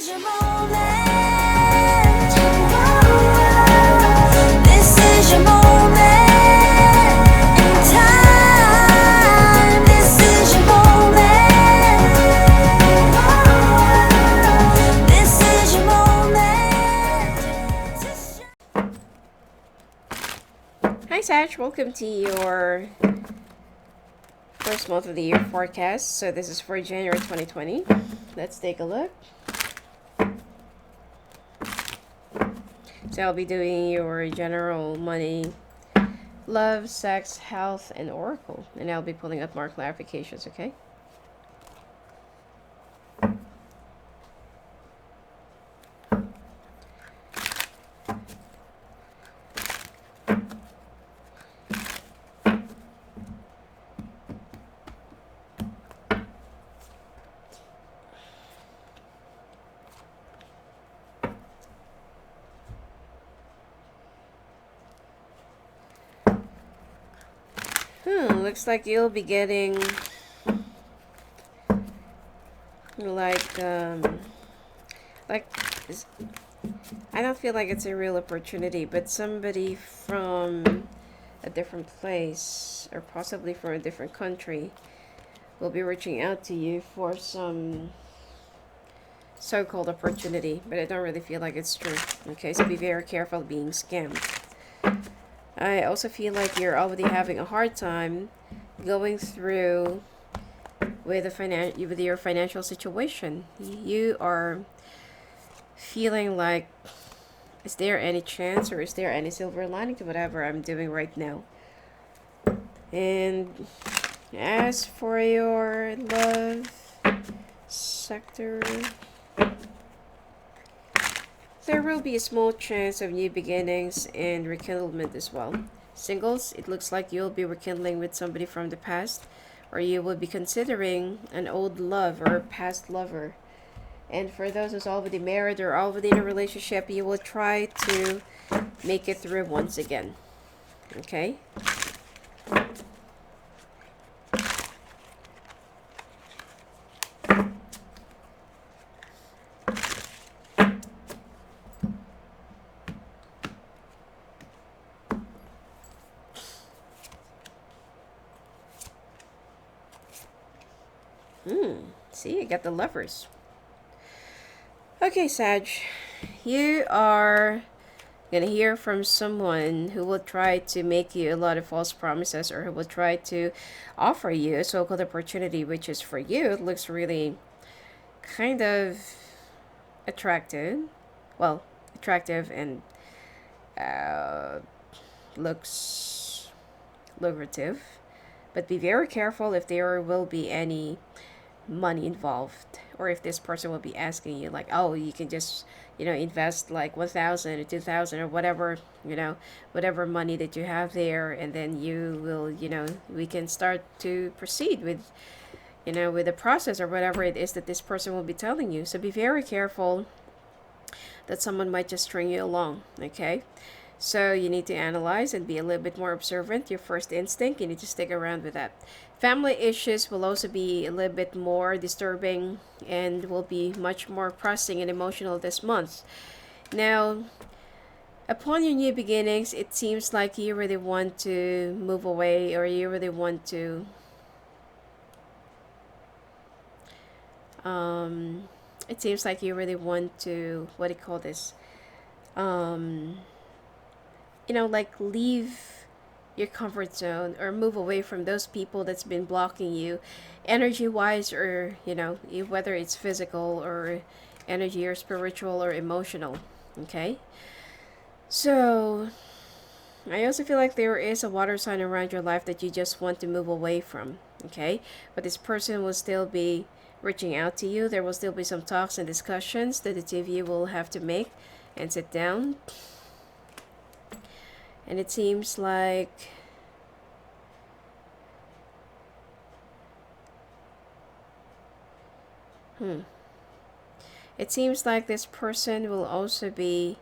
is your moment. This is your moment in time. This is your moment. This is your moment. Hi Sag, welcome to your first month of the year forecast. So this is for January 2020. Let's take a look. So I'll be doing your general money, love, sex, health, and oracle. And I'll be pulling up more clarifications, okay? Looks like you'll be getting like I don't feel like it's a real opportunity, but somebody from a different place or possibly from a different country will be reaching out to you for some so-called opportunity, but I don't really feel like it's true. Okay, so be very careful being scammed. I also feel like you're already having a hard time going through with your financial situation. You are feeling like, is there any chance or is there any silver lining to whatever I'm doing right now? And as for your love sector, there will be a small chance of new beginnings and rekindlement as well. Singles, it looks like you'll be rekindling with somebody from the past, or you will be considering an old love or past lover. And for those who's already married or already in a relationship, you will try to make it through once again. Okay? See, you got the lovers. Okay, Sag, you are gonna hear from someone who will try to make you a lot of false promises, or who will try to offer you a so-called opportunity, which is for you. It looks really kind of attractive. Well, attractive and looks lucrative. But be very careful if there will be any money involved, or if this person will be asking you like, oh, you can just invest like 1,000 or 2,000 or whatever, whatever money that you have there, and then you will, we can start to proceed with with the process or whatever it is that this person will be telling you. So be very careful that someone might just string you along. Okay, so you need to analyze and be a little bit more observant. Your first instinct, you need to stick around with that. Family issues will also be a little bit more disturbing and will be much more pressing and emotional this month. Now, upon your new beginnings, it seems like you really want to move away, or you really want to it seems like you really want to, what do you call this, like leave your comfort zone or move away from those people that's been blocking you energy wise, or whether it's physical or energy or spiritual or emotional. Okay, so I also feel like there is a water sign around your life that you just want to move away from. Okay, but this person will still be reaching out to you. There will still be some talks and discussions that the two of you will have to make and sit down. And it seems like it seems like this person will also be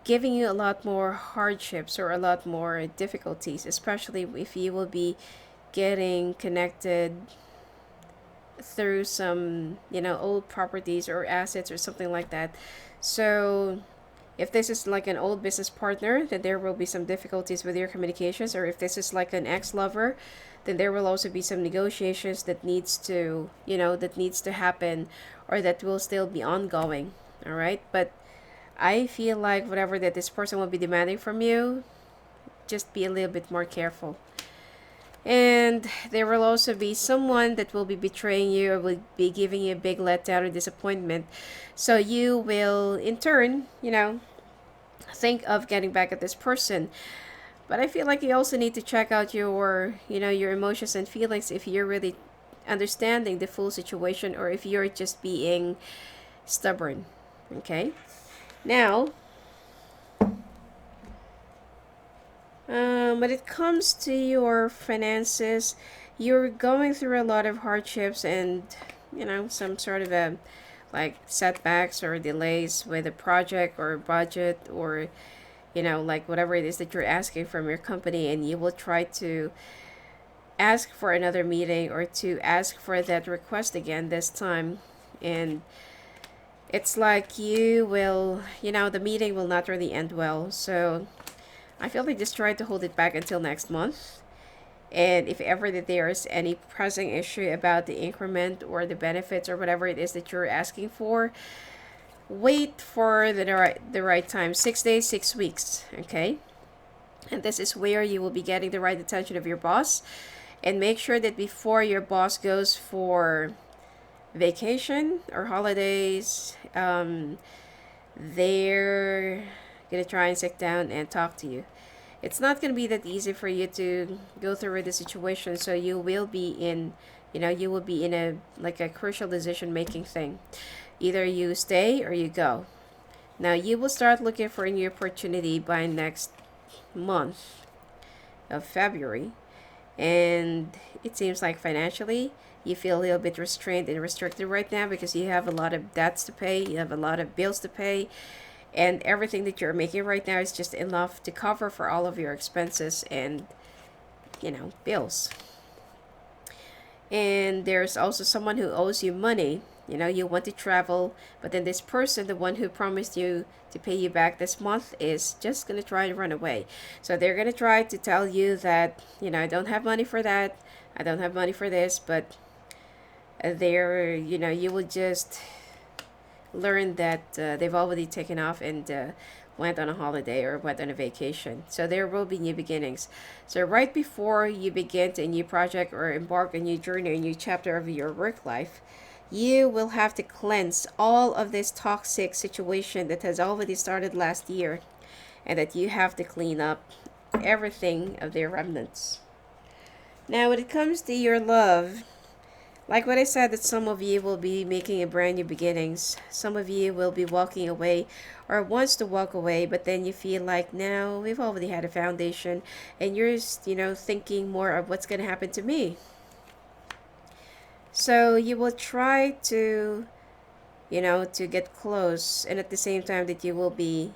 giving you a lot more hardships or a lot more difficulties, especially if you will be getting connected through some, old properties or assets or something like that. So if this is like an old business partner, then there will be some difficulties with your communications. Or if this is like an ex-lover, then there will also be some negotiations that needs to, that needs to happen, or that will still be ongoing. All right. But I feel like whatever that this person will be demanding from you, just be a little bit more careful. And there will also be someone that will be betraying you or will be giving you a big letdown or disappointment. So you will, in turn, think of getting back at this person. But I feel like you also need to check out your emotions and feelings, if you're really understanding the full situation or if you're just being stubborn. Okay? Now, when it comes to your finances, you're going through a lot of hardships and, some sort of a like setbacks or delays with a project or budget, or, like whatever it is that you're asking from your company, and you will try to ask for another meeting or to ask for that request again this time. And it's like the meeting will not really end well. So I feel like just try to hold it back until next month. And if ever that there's any pressing issue about the increment or the benefits or whatever it is that you're asking for, wait for the right time. 6 days, 6 weeks, okay? And this is where you will be getting the right attention of your boss. And make sure that before your boss goes for vacation or holidays, they're gonna try and sit down and talk to you. It's not gonna be that easy for you to go through the situation, so you will be in a like a crucial decision making thing. Either you stay or you go. Now you will start looking for a new opportunity by next month of February, and it seems like financially you feel a little bit restrained and restricted right now because you have a lot of debts to pay, you have a lot of bills to pay, and everything that you're making right now is just enough to cover for all of your expenses and bills. And there's also someone who owes you money. You want to travel, but then this person, the one who promised you to pay you back this month, is just going to try and run away. So they're going to try to tell you that, I don't have money for that, I don't have money for this, but you will just learn that they've already taken off and went on a holiday or went on a vacation. So there will be new beginnings. So right before you begin a new project or embark a new journey, a new chapter of your work life, you will have to cleanse all of this toxic situation that has already started last year, and that you have to clean up everything of their remnants. Now, when it comes to your love, like what I said, that some of you will be making a brand new beginnings. Some of you will be walking away or wants to walk away, but then you feel like now we've already had a foundation, and you're just, thinking more of what's going to happen to me. So you will try to, to get close, and at the same time that you will be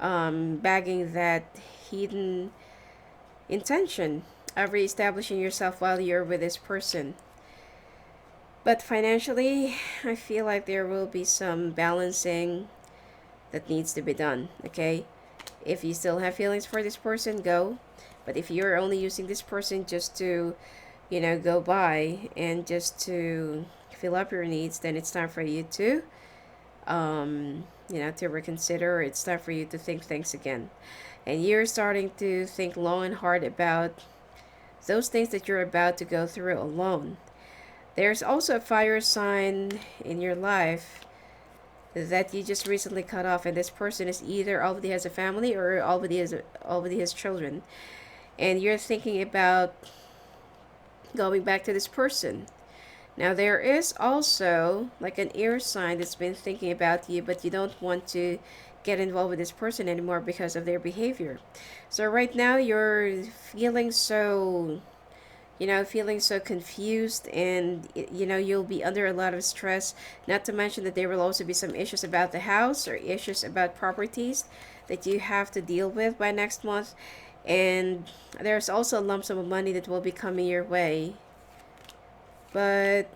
bagging that hidden intention of reestablishing yourself while you're with this person. But financially, I feel like there will be some balancing that needs to be done, okay? If you still have feelings for this person, go. But if you're only using this person just to, go by and just to fill up your needs, then it's time for you to, to reconsider. It's time for you to think things again. And you're starting to think long and hard about those things that you're about to go through alone. There's also a fire sign in your life that you just recently cut off, and this person is either already has a family or already has children, and you're thinking about going back to this person. Now there is also like an air sign that's been thinking about you, but you don't want to get involved with this person anymore because of their behavior. So right now you're feeling so confused, and you'll be under a lot of stress, not to mention that there will also be some issues about the house or issues about properties that you have to deal with by next month. And there's also a lump sum of money that will be coming your way but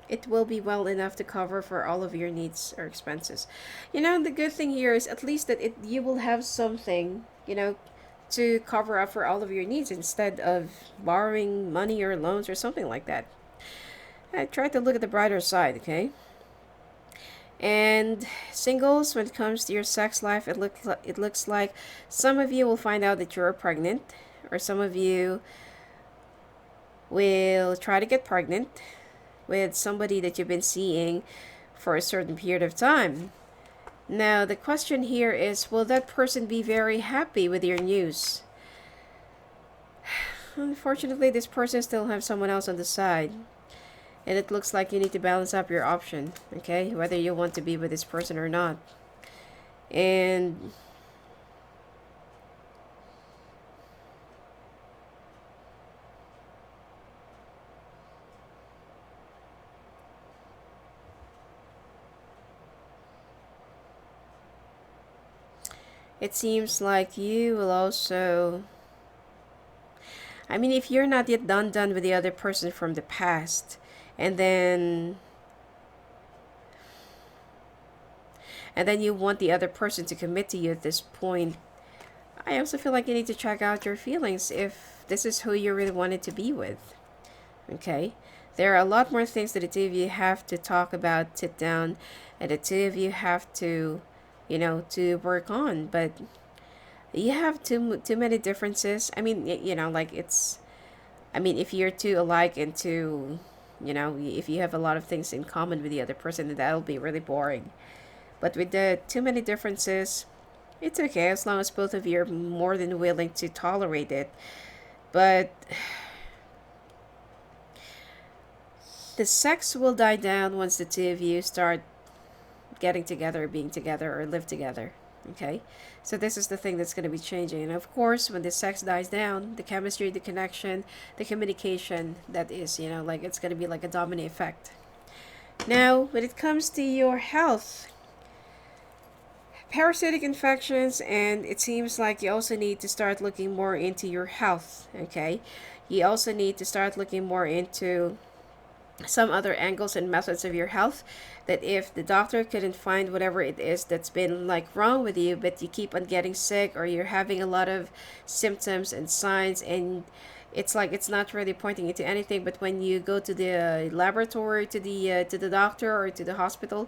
it will be well enough to cover for all of your needs or expenses. You know, the good thing here is at least that you will have something, to cover up for all of your needs instead of borrowing money or loans or something like that. I try to look at the brighter side, okay? And singles, when it comes to your sex life, it looks like some of you will find out that you're pregnant, or some of you will try to get pregnant with somebody that you've been seeing for a certain period of time. Now, the question here is, will that person be very happy with your news? Unfortunately, this person still has someone else on the side. And it looks like you need to balance up your option, okay? Whether you want to be with this person or not. And it seems like you will also, I mean, if you're not yet done with the other person from the past, and then you want the other person to commit to you at this point, I also feel like you need to check out your feelings if this is who you really wanted to be with. Okay? There are a lot more things that the two of you have to talk about, sit down, and the two of you have to, to work on. But you have too many differences. I mean, like it's, I mean, if you're too alike and too, if you have a lot of things in common with the other person, then that'll be really boring. But with the too many differences, it's okay as long as both of you are more than willing to tolerate it. But the sex will die down once the two of you start getting together, being together, or live together. Okay? So this is the thing that's going to be changing. And of course, when the sex dies down, the chemistry, the connection, the communication, that is, like it's going to be like a domino effect. Now, when it comes to your health, parasitic infections, and it seems like you also need to start looking more into your health, okay? You also need to start looking more into some other angles and methods of your health, that if the doctor couldn't find whatever it is that's been like wrong with you, but you keep on getting sick, or you're having a lot of symptoms and signs, and it's like it's not really pointing into anything, but when you go to the laboratory, to the doctor or to the hospital,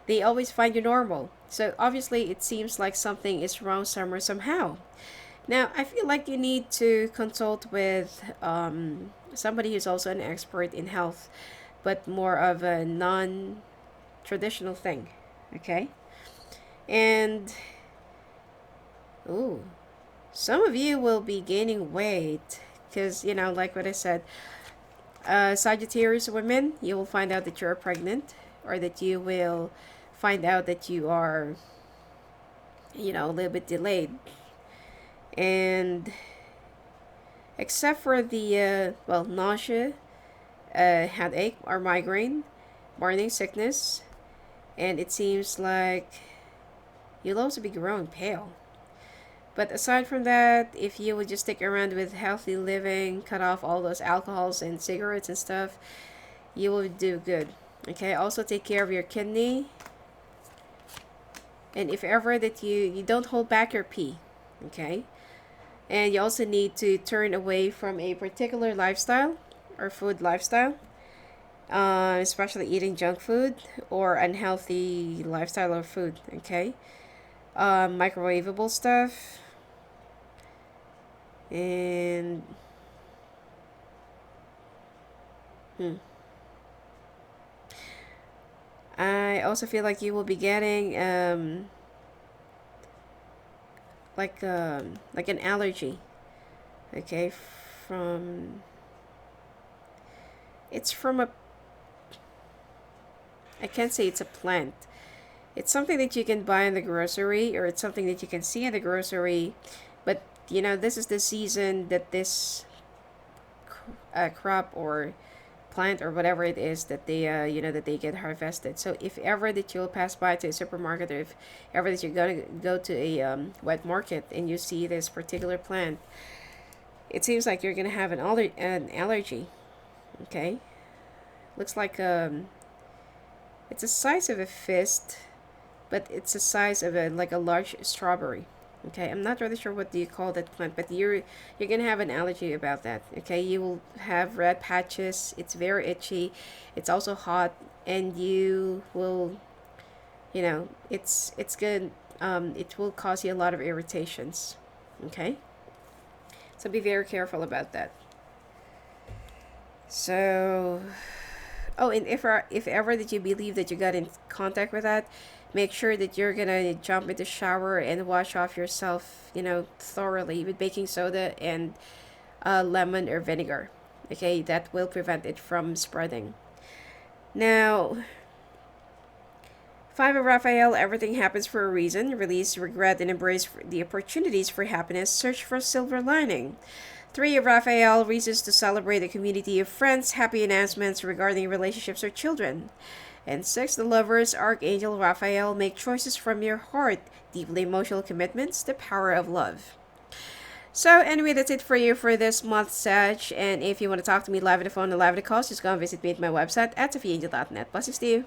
they always find you normal. So obviously it seems like something is wrong somewhere, somehow. Now, I feel like you need to consult with somebody who's also an expert in health, but more of a non-traditional thing, okay? And, ooh, some of you will be gaining weight because, like what I said, Sagittarius women, you will find out that you're pregnant, or that you will find out that you are, a little bit delayed. And except for the nausea, headache or migraine, morning sickness, and it seems like you'll also be growing pale. But aside from that, if you would just stick around with healthy living, cut off all those alcohols and cigarettes and stuff, you will do good. Okay, also take care of your kidney. And if ever that you don't hold back your pee, okay? And you also need to turn away from a particular lifestyle or food lifestyle, especially eating junk food or unhealthy lifestyle or food, okay? Microwavable stuff. And I also feel like you will be getting like an allergy, okay, from it's from a, I can't say it's a plant. It's something that you can buy in the grocery, or it's something that you can see in the grocery, but this is the season that this crop or plant or whatever it is that they that they get harvested. So if ever that you'll pass by to a supermarket, or if ever that you're gonna go to a wet market and you see this particular plant, it seems like you're gonna have an allergy, okay? Looks like it's the size of a fist, but it's the size of a like a large strawberry. Okay, I'm not really sure what do you call that plant, but you're gonna have an allergy about that. Okay, you will have red patches. It's very itchy. It's also hot, and you will, it's good. It will cause you a lot of irritations. Okay, so be very careful about that. So, oh, and if ever that you believe that you got in contact with that, make sure that you're gonna jump in the shower and wash off yourself, thoroughly with baking soda and lemon or vinegar. Okay, that will prevent it from spreading. Now, Five of Raphael, everything happens for a reason. Release regret and embrace the opportunities for happiness. Search for silver lining. Three of Raphael, reasons to celebrate the community of friends. Happy announcements regarding relationships or children. And six, the lovers, Archangel Raphael, make choices from your heart. Deeply emotional commitments, the power of love. So anyway, that's it for you for this month, Sag. And if you want to talk to me live on the phone and live at the calls, just go and visit me at my website at sophiaangel.net. Blessings to you.